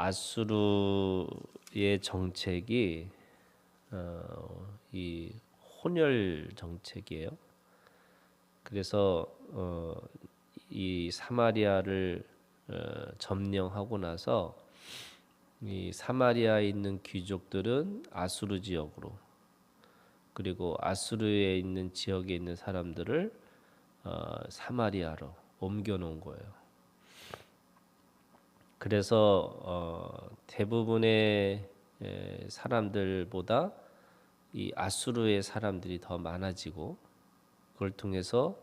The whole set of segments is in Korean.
아수르의 정책이 이 혼혈 정책이에요. 그래서 이 사마리아를 점령하고 나서 이 사마리아에 있는 귀족들은 아수르 지역으로, 그리고 아수르에 있는 지역에 있는 사람들을 사마리아로 옮겨 놓은 거예요. 그래서 대부분의 사람들보다 이 아수르의 사람들이 더 많아지고, 그걸 통해서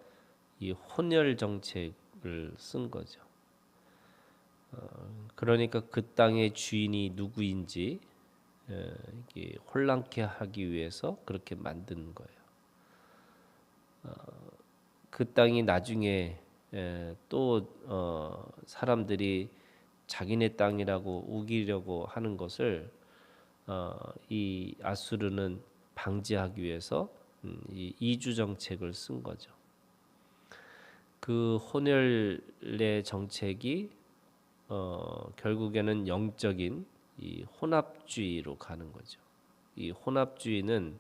이 혼혈 정책을 쓴 거죠. 그러니까 그 땅의 주인이 누구인지 이게 혼란케 하기 위해서 그렇게 만든 거예요. 그 땅이 나중에 또 사람들이 자기네 땅이라고 우기려고 하는 것을 이 아수르는 방지하기 위해서 이 이주 정책을 쓴 거죠. 그 혼혈의 정책이 결국에는 영적인 이 혼합주의로 가는 거죠. 이 혼합주의는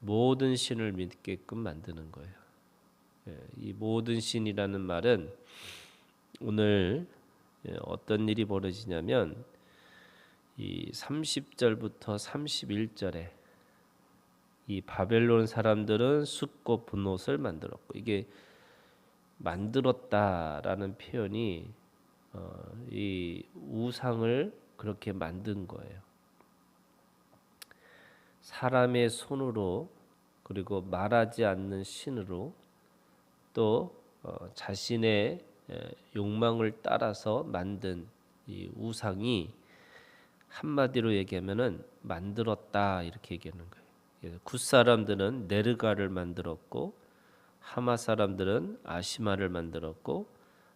모든 신을 믿게끔 만드는 거예요. 이 모든 신이라는 말은 오늘 어떤 일이 벌어지냐면 이 30절부터 31절에 이 바벨론 사람들은 숫꽃 분옷을 만들었고, 이게 만들었다라는 표현이 이 우상을 그렇게 만든 거예요. 사람의 손으로, 그리고 말하지 않는 신으로, 또 자신의 욕망을 따라서 만든 이 우상이 한마디로 얘기하면은 만들었다, 이렇게 얘기하는 거예요. 굿 사람들은 네르가를 만들었고, 하마 사람들은 아시마를 만들었고,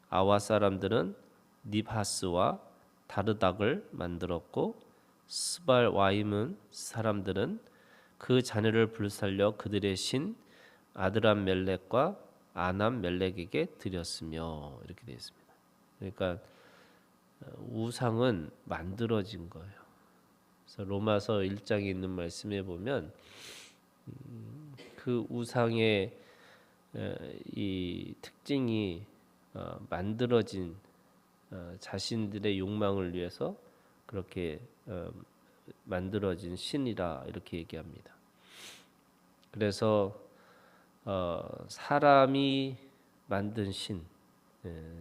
아와 사람들은 닙하스와 다르닥을 만들었고, 스발 와이문 사람들은 그 자녀를 불살려 그들의 신 아드람 멜렉과 아남 멜렉에게 드렸으며, 이렇게 되어 있습니다. 그러니까 우상은 만들어진 거예요. 그래서 로마서 1장에 있는 말씀에 보면 그 우상의 이 특징이 만들어진 자신들의 욕망을 위해서 그렇게 만들어진 신이라, 이렇게 얘기합니다. 그래서 사람이 만든 신,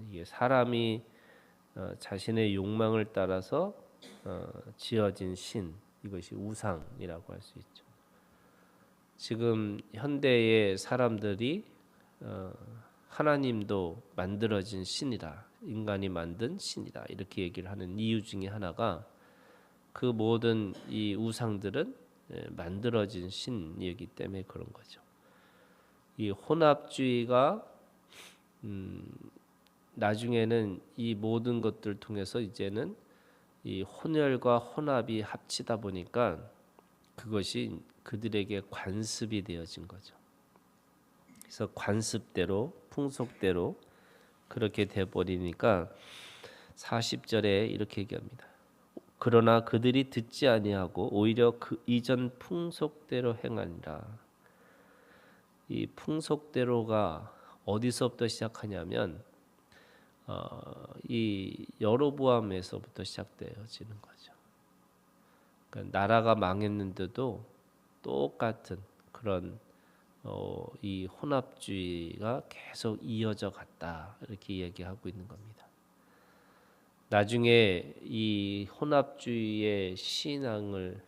이게 사람이 자신의 욕망을 따라서 지어진 신, 이것이 우상이라고 할 수 있죠. 지금 현대의 사람들이 하나님도 만들어진 신이다, 인간이 만든 신이다, 이렇게 얘기를 하는 이유 중에 하나가 그 모든 이 우상들은 만들어진 신이기 때문에 그런 거죠. 이 혼합주의가 나중에는 이 모든 것들을 통해서 이제는 이 혼혈과 혼합이 합치다 보니까 그것이 그들에게 관습이 되어진 거죠. 그래서 관습대로, 풍속대로 그렇게 돼 버리니까 40절에 이렇게 얘기합니다. 그러나 그들이 듣지 아니하고 오히려 그 이전 풍속대로 행하니라. 이 풍속대로가 어디서부터 시작하냐면 이 여로보암에서부터 시작되어지는 거죠. 그러니까 나라가 망했는데도 똑같은 그런 이 혼합주의가 계속 이어져 갔다, 이렇게 얘기하고 있는 겁니다. 나중에 이 혼합주의의 신앙을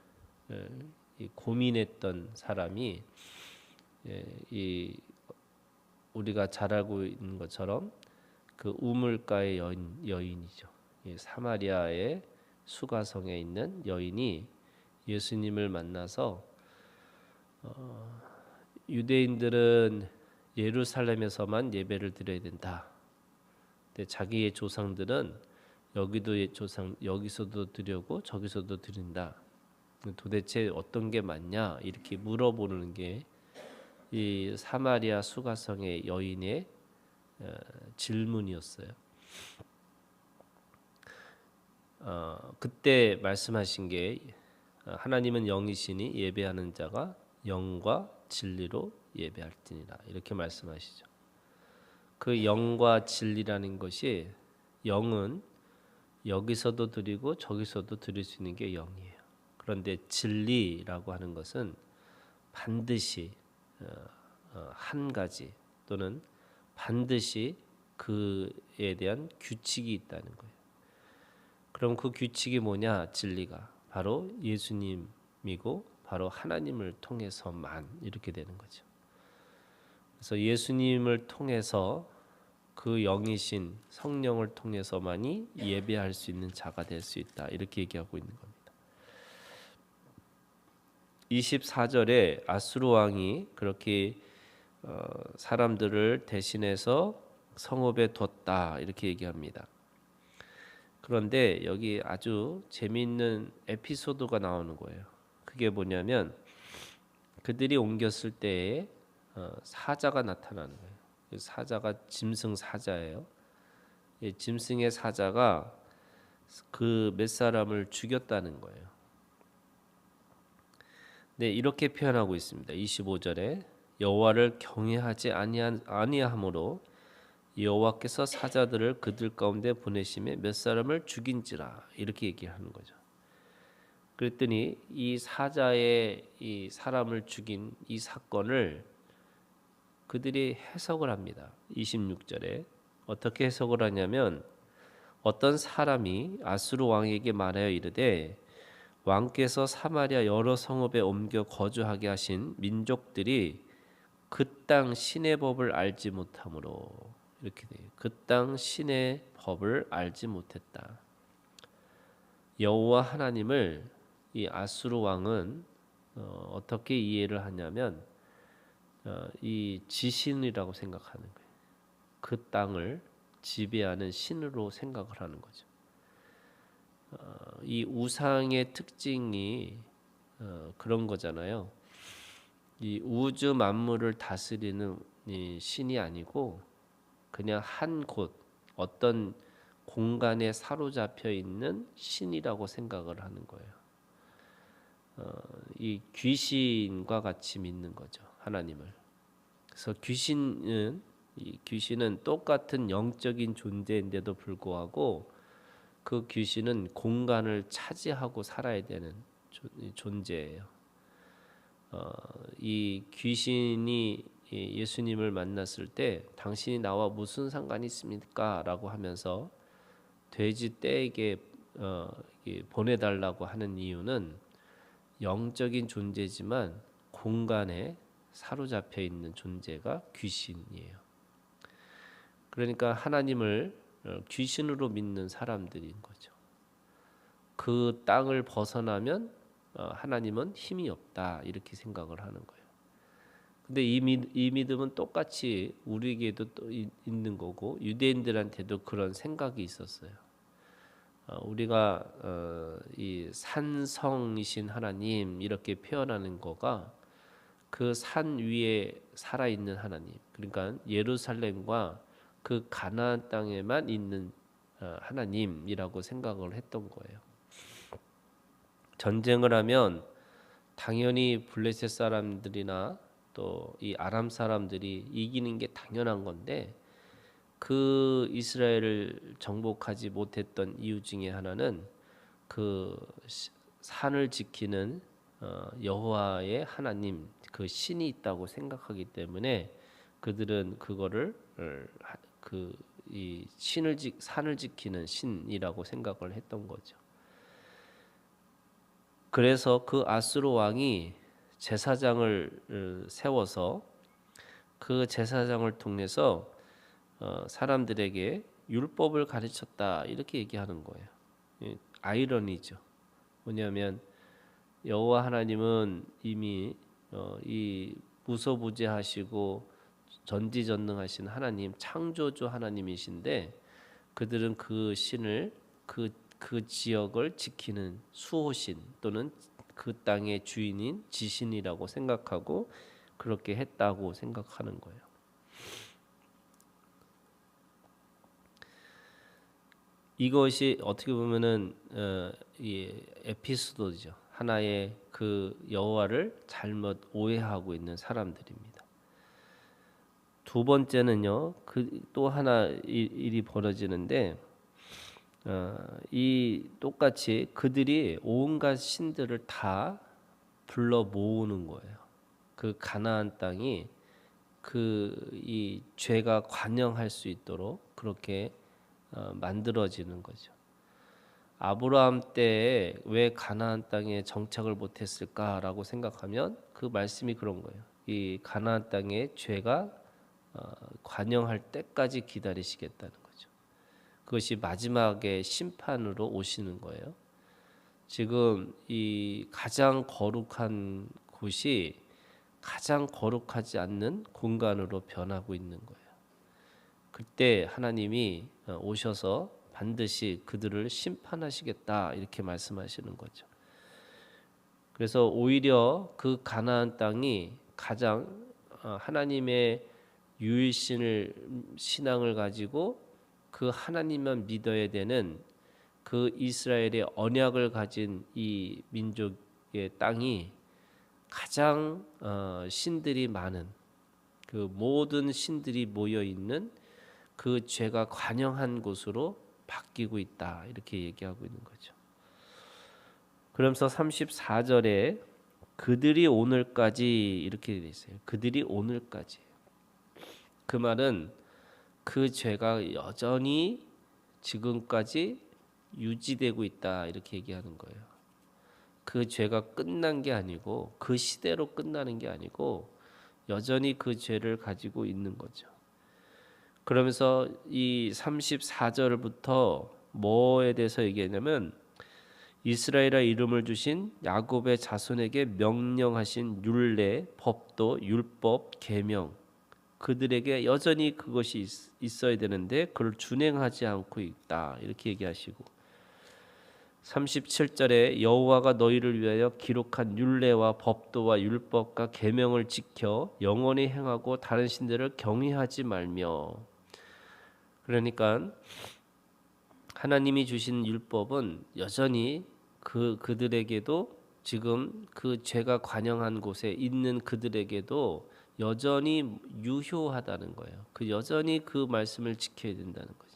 고민했던 사람이 이 우리가 잘 알고 있는 것처럼 그 우물가의 여인이죠. 사마리아의 수가성에 있는 여인이 예수님을 만나서 유대인들은 예루살렘에서만 예배를 드려야 된다. 근데 자기의 조상들은 여기서도 드리고 저기서도 드린다. 도대체 어떤 게 맞냐, 이렇게 물어보는 게 이 사마리아 수가성의 여인의 질문이었어요. 그때 말씀하신 게 하나님은 영이시니 예배하는 자가 영과 진리로 예배할지니라 이렇게 말씀하시죠. 그 영과 진리라는 것이 영은 여기서도 드리고 저기서도 드릴 수 있는 게 영이에요. 그런데 진리라고 하는 것은 반드시 한 가지 또는 반드시 그에 대한 규칙이 있다는 거예요. 그럼 그 규칙이 뭐냐? 진리가 바로 예수님이고 바로 하나님을 통해서만 이렇게 되는 거죠. 그래서 예수님을 통해서 그 영이신 성령을 통해서만이 예배할 수 있는 자가 될 수 있다. 이렇게 얘기하고 있는 겁니다. 24절에 아수르 왕이 그렇게 사람들을 대신해서 성읍에 뒀다. 이렇게 얘기합니다. 그런데 여기 아주 재미있는 에피소드가 나오는 거예요. 그게 뭐냐면 그들이 옮겼을 때에 사자가 나타나는 거예요. 사자가 짐승 사자예요. 짐승의 사자가 그 몇 사람을 죽였다는 거예요. 네, 이렇게 표현하고 있습니다. 25절에 여호와를 경외하지 아니함으로 여호와께서 사자들을 그들 가운데 보내심에 몇 사람을 죽인지라 이렇게 얘기하는 거죠. 그랬더니 이 사자의 이 사람을 죽인 이 사건을 그들이 해석을 합니다. 26절에 어떻게 해석을 하냐면 어떤 사람이 아수르 왕에게 말하여 이르되 왕께서 사마리아 여러 성읍에 옮겨 거주하게 하신 민족들이 그 땅 신의 법을 알지 못하므로 이렇게 돼요. 그 땅 신의 법을 알지 못했다. 여호와 하나님을 이 아수르 왕은 어떻게 이해를 하냐면 이 지신이라고 생각하는 거예요. 그 땅을 지배하는 신으로 생각을 하는 거죠. 이 우상의 특징이 그런 거잖아요. 이 우주 만물을 다스리는 이 신이 아니고 그냥 한 곳 어떤 공간에 사로잡혀 있는 신이라고 생각을 하는 거예요. 이 귀신과 같이 믿는 거죠. 하나님을. 그래서 귀신은 똑같은 영적인 존재인데도 불구하고 그 귀신은 공간을 차지하고 살아야 되는 존재예요. 이 귀신이 예수님을 만났을 때 당신이 나와 무슨 상관이 있습니까? 라고 하면서 돼지 떼에게 보내달라고 하는 이유는 영적인 존재지만 공간에 사로잡혀 있는 존재가 귀신이에요. 그러니까 하나님을 귀신으로 믿는 사람들인 거죠. 그 땅을 벗어나면 하나님은 힘이 없다 이렇게 생각을 하는 거예요. 근데 이 믿음은 똑같이 우리에게도 또 있는 거고 유대인들한테도 그런 생각이 있었어요. 우리가 이 산성이신 하나님 이렇게 표현하는 거가 그 산 위에 살아있는 하나님, 그러니까 예루살렘과 그 가나안 땅에만 있는 하나님이라고 생각을 했던 거예요. 전쟁을 하면 당연히 블레셋 사람들이나 또 이 아람 사람들이 이기는 게 당연한 건데 그 이스라엘을 정복하지 못했던 이유 중에 하나는 그 산을 지키는 여호와의 하나님 그 신이 있다고 생각하기 때문에 그들은 그거를 이 산을 지키는 신이라고 생각을 했던 거죠. 그래서 그 아수르 왕이 제사장을 세워서 그 제사장을 통해서 사람들에게 율법을 가르쳤다 이렇게 얘기하는 거예요. 아이러니죠. 뭐냐면 여호와 하나님은 이미 이 무소부재하시고 전지전능하신 하나님, 창조주 하나님이신데 그들은 그 신을 그 지역을 지키는 수호신 또는 그 땅의 주인인 지신이라고 생각하고 그렇게 했다고 생각하는 거예요. 이것이 어떻게 보면은 이 에피소드죠. 하나의 그 여호와를 잘못 오해하고 있는 사람들입니다. 두 번째는요. 그 또 하나 일이 벌어지는데 이 똑같이 그들이 온갖 신들을 다 불러 모으는 거예요. 그 가나안 땅이 그 이 죄가 관영할 수 있도록 그렇게 만들어지는 거죠. 아브라함 때에 왜 가나안 땅에 정착을 못했을까라고 생각하면 그 말씀이 그런 거예요. 이 가나안 땅에 죄가 관영할 때까지 기다리시겠다는 거죠. 그것이 마지막에 심판으로 오시는 거예요. 지금 이 가장 거룩한 곳이 가장 거룩하지 않는 공간으로 변하고 있는 거예요. 그때 하나님이 오셔서 반드시 그들을 심판하시겠다 이렇게 말씀하시는 거죠. 그래서 오히려 그 가나안 땅이 가장 하나님의 유일신을 신앙을 가지고 그 하나님만 믿어야 되는 그 이스라엘의 언약을 가진 이 민족의 땅이 가장 신들이 많은 그 모든 신들이 모여 있는 그 죄가 관영한 곳으로 바뀌고 있다 이렇게 얘기하고 있는 거죠. 그러면서 34절에 그들이 오늘까지 이렇게 돼 있어요. 그들이 오늘까지. 그 말은 그 죄가 여전히 지금까지 유지되고 있다 이렇게 얘기하는 거예요. 그 죄가 끝난 게 아니고 그 시대로 끝나는 게 아니고 여전히 그 죄를 가지고 있는 거죠. 그러면서 이 34절부터 뭐에 대해서 얘기하냐면 이스라엘의 이름을 주신 야곱의 자손에게 명령하신 율례, 법도, 율법, 계명 그들에게 여전히 그것이 있어야 되는데 그걸 준행하지 않고 있다 이렇게 얘기하시고 37절에 여호와가 너희를 위하여 기록한 율례와 법도와 율법과 계명을 지켜 영원히 행하고 다른 신들을 경외하지 말며 그러니까 하나님이 주신 율법은 여전히 그들에게도 지금 그 죄가 관영한 곳에 있는 그들에게도 여전히 유효하다는 거예요. 그 여전히 그 말씀을 지켜야 된다는 거죠.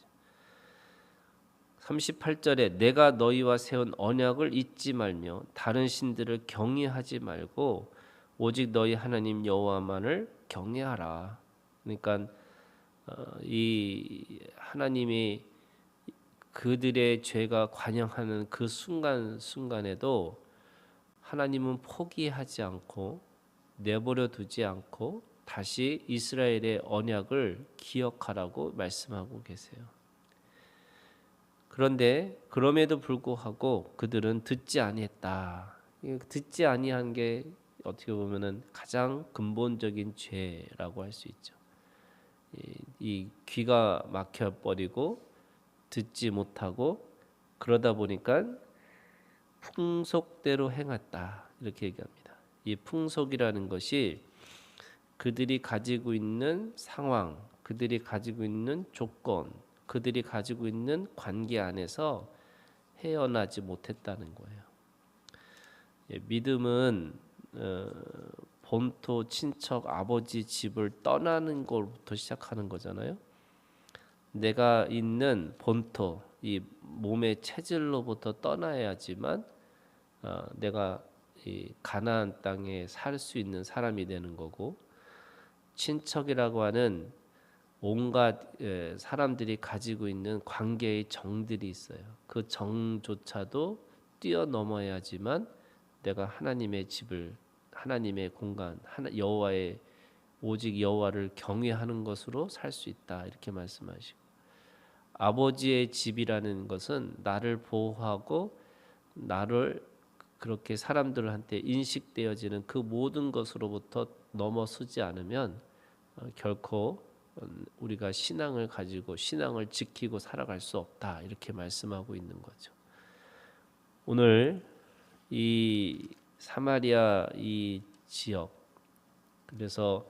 38절에 내가 너희와 세운 언약을 잊지 말며 다른 신들을 경외하지 말고 오직 너희 하나님 여호와만을 경외하라. 그러니까 이 하나님이 그들의 죄가 관영하는 그 순간에도 하나님은 포기하지 않고 내버려 두지 않고 다시 이스라엘의 언약을 기억하라고 말씀하고 계세요. 그런데 그럼에도 불구하고 그들은 듣지 아니했다. 듣지 아니한 게 어떻게 보면은 가장 근본적인 죄라고 할 수 있죠. 이 귀가 막혀 버리고 듣지 못하고 그러다 보니까 풍속대로 행했다 이렇게 얘기합니다. 이 풍속이라는 것이 그들이 가지고 있는 상황, 그들이 가지고 있는 조건, 그들이 가지고 있는 관계 안에서 헤어나지 못했다는 거예요. 믿음은 본토 친척 아버지 집을 떠나는 것부터 시작하는 거잖아요. 내가 있는 본토 이 몸의 체질로부터 떠나야지만 내가 이 가나안 땅에 살 수 있는 사람이 되는 거고 친척이라고 하는 온갖 사람들이 가지고 있는 관계의 정들이 있어요. 그 정조차도 뛰어넘어야지만 내가 하나님의 집을 하나님의 공간 여호와의 오직 여호와를 경외하는 것으로 살 수 있다 이렇게 말씀하시고 아버지의 집이라는 것은 나를 보호하고 나를 그렇게 사람들한테 인식되어지는 그 모든 것으로부터 넘어서지 않으면 결코 우리가 신앙을 가지고 신앙을 지키고 살아갈 수 없다 이렇게 말씀하고 있는 거죠. 오늘 이 사마리아 이 지역 그래서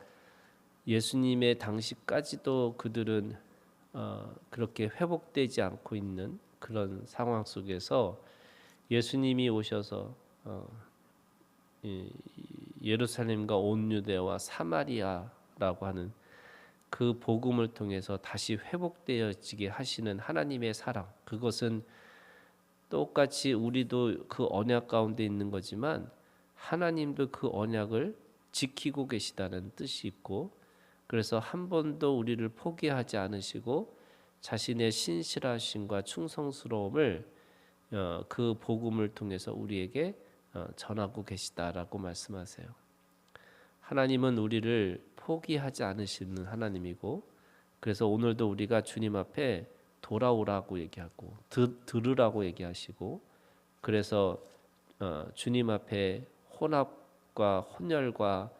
예수님의 당시까지도 그들은 그렇게 회복되지 않고 있는 그런 상황 속에서 예수님이 오셔서 이 예루살렘과 온 유대와 사마리아라고 하는 그 복음을 통해서 다시 회복되어지게 하시는 하나님의 사랑, 그것은 똑같이 우리도 그 언약 가운데 있는 거지만 하나님도 그 언약을 지키고 계시다는 뜻이 있고, 그래서 한 번도 우리를 포기하지 않으시고 자신의 신실하심과 충성스러움을 그 복음을 통해서 우리에게 전하고 계시다라고 말씀하세요. 하나님은 우리를 포기하지 않으시는 하나님이고, 그래서 오늘도 우리가 주님 앞에 돌아오라고 얘기하고 들으라고 얘기하시고, 그래서 주님 앞에 혼합과 혼혈과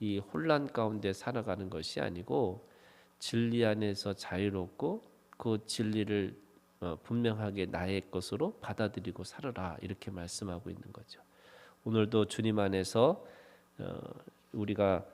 이 혼란 가운데 살아가는 것이 아니고 진리 안에서 자유롭고 그 진리를 분명하게 나의 것으로 받아들이고 살아라, 이렇게 말씀하고 있는 거죠. 오늘도 주님 안에서 우리가